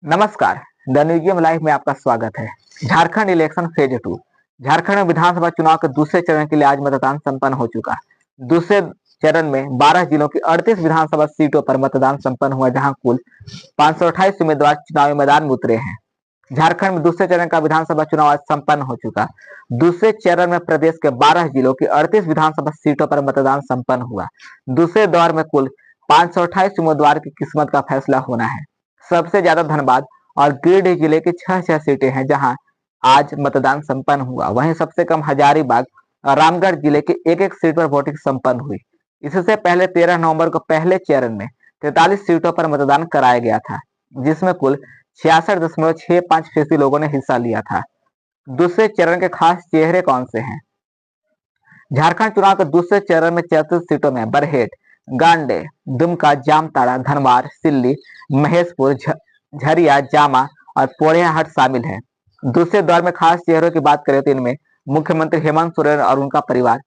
नमस्कार। The न्यूजियम live में आपका स्वागत है। Jharkhand election phase 2। झारखंड में विधानसभा चुनाव के दूसरे चरण के लिए आज मतदान संपन्न हो चुका। दूसरे चरण में 12 जिलों की 38 विधानसभा सीटों पर मतदान संपन्न हुआ, जहां कुल 528 उम्मीदवार चुनावी मैदान में उतरे हैं। झारखंड में दूसरे चरण का विधानसभा चुनाव आज संपन्न हो चुका। दूसरे चरण में प्रदेश के 12 जिलों की 38 विधानसभा सीटों पर मतदान संपन्न हुआ। दूसरे दौर में कुल 528 उम्मीदवार की किस्मत का फैसला होना है। सबसे ज्यादा धनबाद और गिरिडीह जिले की 6 सीटें हैं, जहां आज मतदान संपन्न हुआ। वहीं सबसे कम हजारीबाग और रामगढ़ जिले की एक सीट पर वोटिंग संपन्न हुई। इससे पहले 13 नवंबर को पहले चरण में 43 सीटों पर मतदान कराया गया था, जिसमें कुल 66.65% लोगों ने हिस्सा लिया था। दूसरे चरण के खास चेहरे कौन से हैं? झारखंड चुनाव के दूसरे चरण में 34 सीटों में बरहेट, गांडे, दुमका, जामताड़ा, धनबाद, सिल्ली, महेशपुर, झरिया, जामा और पोड़ैयाहाट शामिल है। दूसरे दौर में खास चेहरों की बात करें तो इनमें मुख्यमंत्री हेमंत सोरेन और उनका परिवार,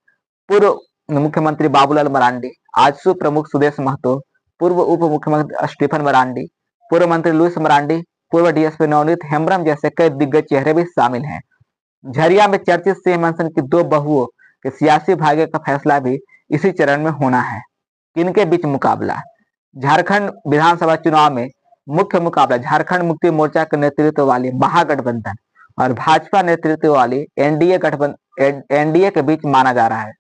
पूर्व मुख्यमंत्री बाबूलाल मरांडी, आजसू प्रमुख सुदेश महतो, पूर्व उप मुख्यमंत्री स्टीफन मरांडी, पूर्व मंत्री लुइस मरांडी, पूर्व डीएसपी नवनीत हेम्ब्रम जैसे कई दिग्गज चेहरे भी शामिल हैं। झरिया में चर्चित सिंह मंसन की 2 बहुओं के सियासी भाग्य का फैसला भी इसी चरण में होना है। किनके बीच मुकाबला? झारखंड विधानसभा चुनाव में मुख्य मुकाबला झारखंड मुक्ति मोर्चा के नेतृत्व वाली महागठबंधन और भाजपा नेतृत्व वाली एनडीए के बीच माना जा रहा है।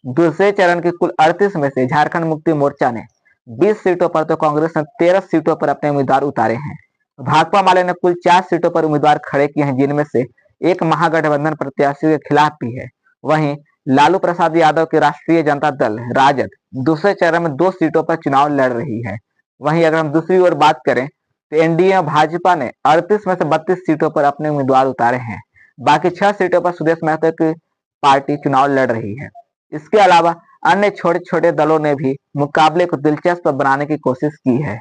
दूसरे चरण की कुल 38 में से झारखंड मुक्ति मोर्चा ने 20 सीटों पर तो कांग्रेस ने 13 सीटों पर अपने उम्मीदवार उतारे हैं। भाकपा माले ने कुल 4 सीटों पर उम्मीदवार खड़े किए हैं, जिनमें से एक महागठबंधन प्रत्याशी के खिलाफ भी है। वहीं लालू प्रसाद यादव की राष्ट्रीय जनता दल राजद दूसरे चरण में 2 सीटों पर चुनाव लड़ रही है। वहीं अगर हम दूसरी ओर बात करें तो एनडीए और भाजपा ने 38 में से 32 सीटों पर अपने उम्मीदवार उतारे हैं। बाकी 6 सीटों पर सुदेश महतो की पार्टी चुनाव लड़ रही है। इसके अलावा अन्य छोटे छोटे दलों ने भी मुकाबले को दिलचस्प बनाने की कोशिश की है।